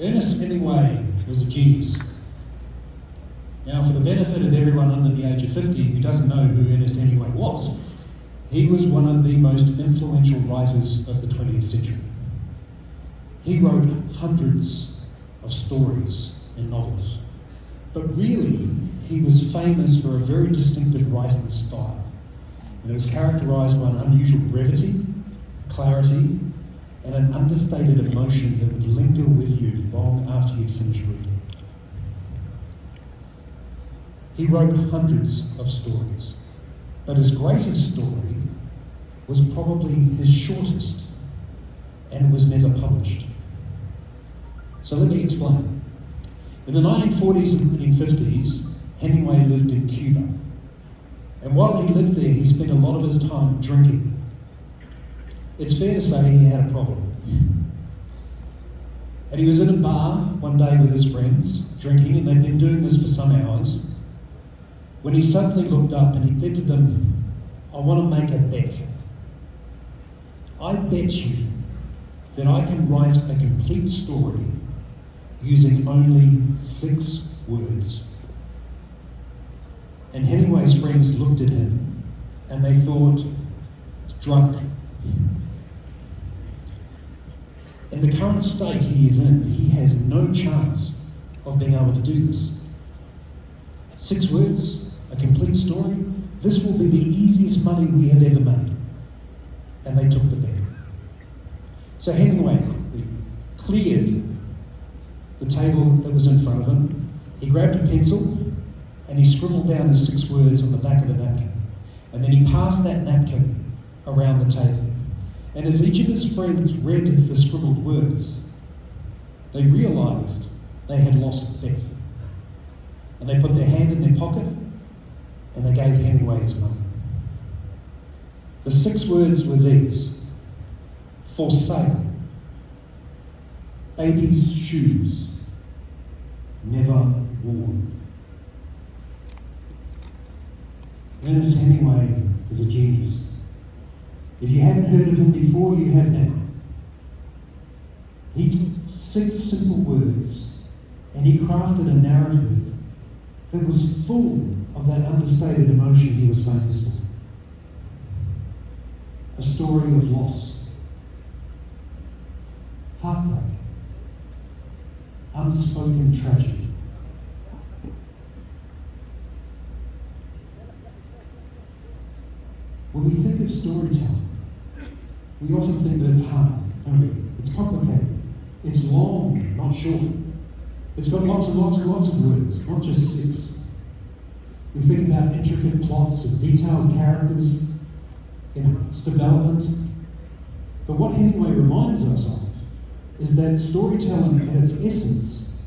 Ernest Hemingway was a genius. Now, for the benefit of everyone under the age of 50 who doesn't know who Ernest Hemingway was, he was one of the most influential writers of the 20th century. He wrote hundreds of stories and novels, but really he was famous for a very distinctive writing style, and it was characterised by an unusual brevity, clarity, and an understated emotion that would linger with you long after you'd finished reading. He wrote hundreds of stories, but his greatest story was probably his shortest, and it was never published. So let me explain. In the 1940s and 1950s, Hemingway lived in Cuba. And while he lived there, he spent a lot of his time drinking. It's fair to say he had a problem. And he was in a bar one day with his friends, drinking, and they'd been doing this for some hours, when he suddenly looked up and he said to them, "I want to make a bet. I bet you that I can write a complete story using only 6 words." And Hemingway's friends looked at him and they thought, drunk. In the current state he is in, he has no chance of being able to do this. 6 words, a complete story, this will be the easiest money we have ever made. And they took the bet. So Hemingway cleared the table that was in front of him. He grabbed a pencil and he scribbled down his 6 words on the back of a napkin. And then he passed that napkin around the table. And as each of his friends read the scribbled words, they realised they had lost the bet. And they put their hand in their pocket and they gave Hemingway his money. The 6 words were these: for sale, baby's shoes, never worn. Ernest Hemingway is a genius. If you haven't heard of him before, you have now. He took 6 simple words and he crafted a narrative that was full of that understated emotion he was famous for. A story of loss, heartbreak, unspoken tragedy. When we think of storytelling, we often think that it's hard, don't we? It's complicated. It's long, not short. It's got lots and lots and lots of words, not just 6. We think about intricate plots and detailed characters in its development. But what Hemingway reminds us of is that storytelling at its essence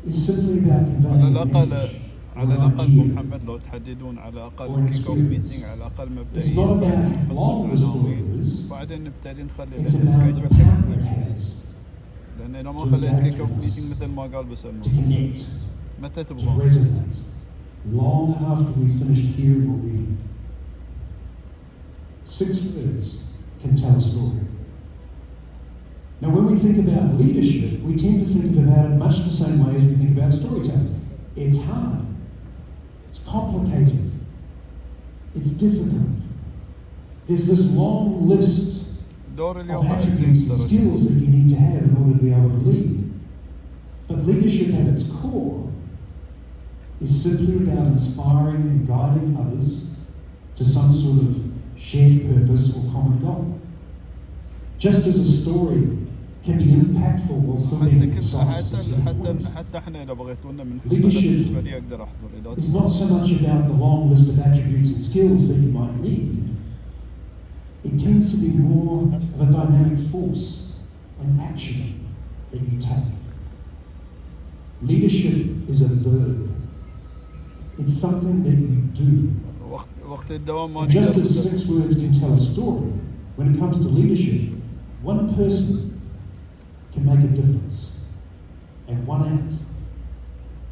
is simply about conveying a message. على الأقل محمد لو تحددون على الأقل كيك اوف ميتنج على الأقل مبدئيا نحط العناوين وبعدين نبتدي نخلي السكتش والحكي، لأن لو ما خليت كيك اوف ميتنج مثل ما قال بسلمان متى تبغون؟ Long after we finished hearing or reading. 6 words can tell a story. Now when we think about leadership, we tend to think about it much the same way as we think about storytelling. It's hard. It's complicated. It's difficult. There's this long list of attributes and skills that you need to have in order to be able to lead. But leadership at its core is simply about inspiring and guiding others to some sort of shared purpose or common goal. Just as a story can be impactful while still being concise. Leadership is not so much about the long list of attributes and skills that you might need. It tends to be more of a dynamic force and action that you take. Leadership is a verb. It's something that you do. And just as 6 words can tell a story, when it comes to leadership, one person can make a difference, and one act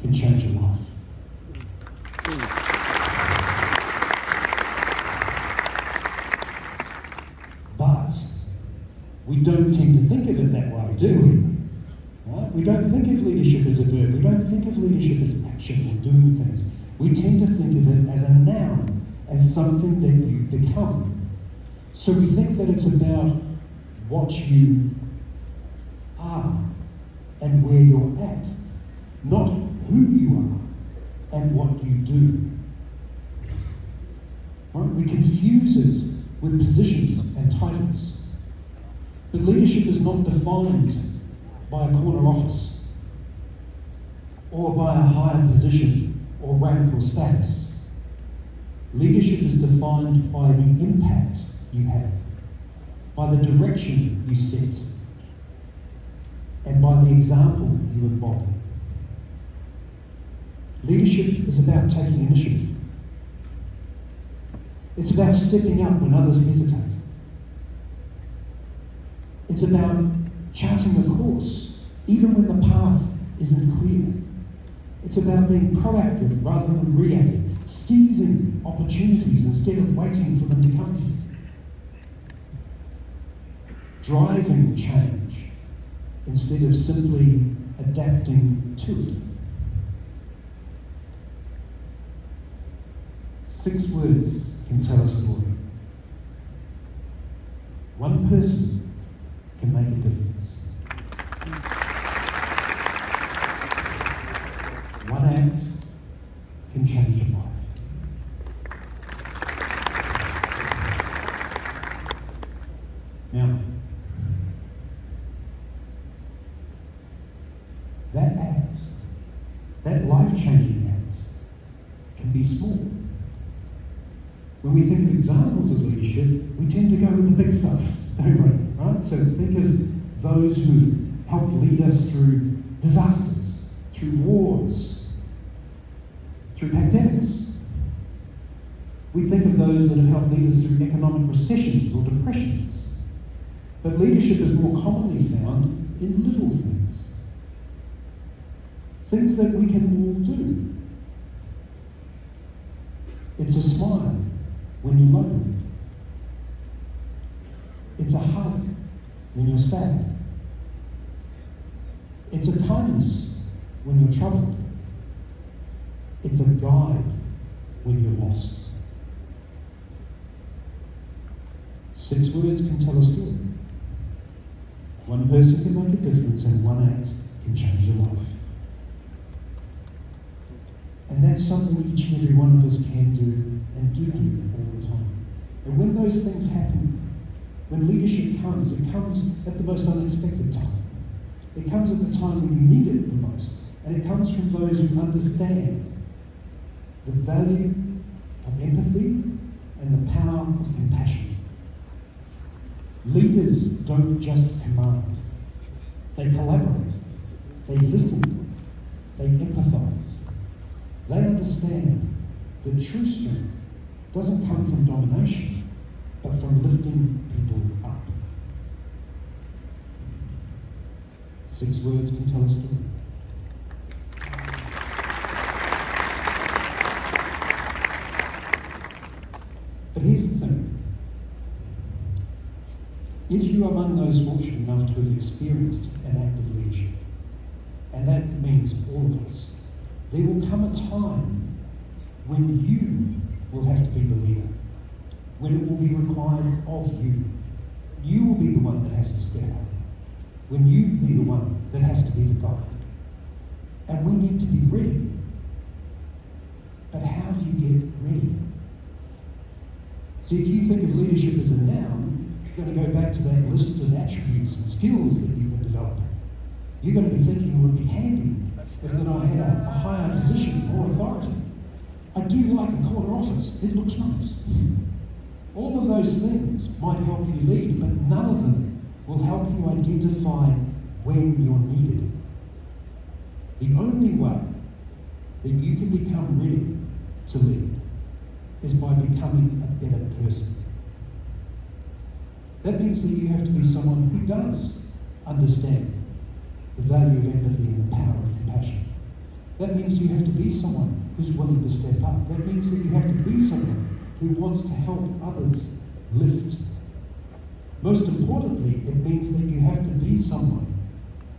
can change a life. But we don't tend to think of it that way, do we? Right? We don't think of leadership as a verb. We don't think of leadership as action or doing things. We tend to think of it as a noun, as something that you become. So we think that it's about what you are and where you're at, not who you are and what you do. Right? We confuse it with positions and titles. But leadership is not defined by a corner office or by a higher position or rank or status. Leadership is defined by the impact you have, by the direction you set, and by the example you embody. Leadership is about taking initiative. It's about stepping up when others hesitate. It's about charting a course, even when the path isn't clear. It's about being proactive rather than reactive, seizing opportunities instead of waiting for them to come to you. Driving change instead of simply adapting to it. 6 words can tell a story. One person can make a difference. One act can change a life. Now, that act, that life-changing act, can be small. When we think of examples of leadership, we tend to go with the big stuff, don't we? Right? So think of those who helped lead us through disasters, through wars, through pandemics. We think of those that have helped lead us through economic recessions or depressions. But leadership is more commonly found in little things. Things that we can all do. It's a smile when you're lonely. It's a hug when you're sad. It's a kindness when you're troubled. It's a guide when you're lost. 6 words can tell a story. One person can make a difference and one act can change a life. And that's something each and every one of us can do and do all the time. And when those things happen, when leadership comes, it comes at the most unexpected time. It comes at the time when you need it the most. And it comes from those who understand the value of empathy and the power of compassion. Leaders don't just command. They collaborate. They listen. They empathize. They understand that true strength doesn't come from domination, but from lifting people up. 6 words can tell a story. But here's the thing. If you are among those fortunate enough to have experienced an act of leadership, and that means all of us, there will come a time when you will have to be the leader, when it will be required of you. You will be the one that has to step up, when you will be the one that has to be the guide. And we need to be ready. But how do you get ready? See, if you think of leadership as a noun, you're going to go back to that list of attributes and skills that you've been developing. You're going to be thinking it would be handy if then I had a higher position, more authority. I do like a corner office. It looks nice. All of those things might help you lead, but none of them will help you identify when you're needed. The only way that you can become ready to lead is by becoming a better person. That means that you have to be someone who does understand the value of empathy and the power of compassion. That means you have to be someone who's willing to step up. That means that you have to be someone who wants to help others lift. Most importantly, it means that you have to be someone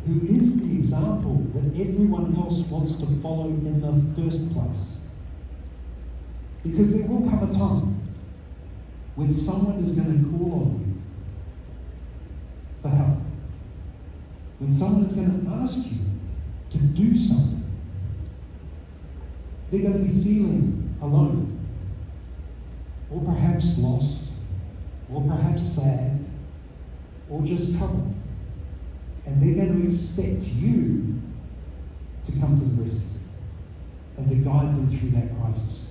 who is the example that everyone else wants to follow in the first place. Because there will come a time when someone is going to call on you for help. When someone is going to ask you to do something. They're going to be feeling alone, or perhaps lost, or perhaps sad, or just troubled. And they're going to expect you to come to the rescue and to guide them through that crisis.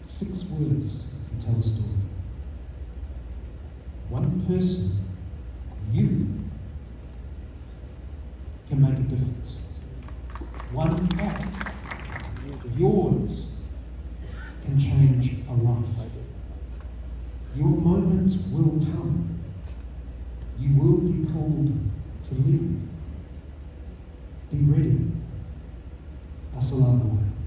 6 words can tell a story. One person, you, can make a difference. One act, yours, can change a life. Your moment will come. You will be called to lead. Be ready. Assalamu alaikum.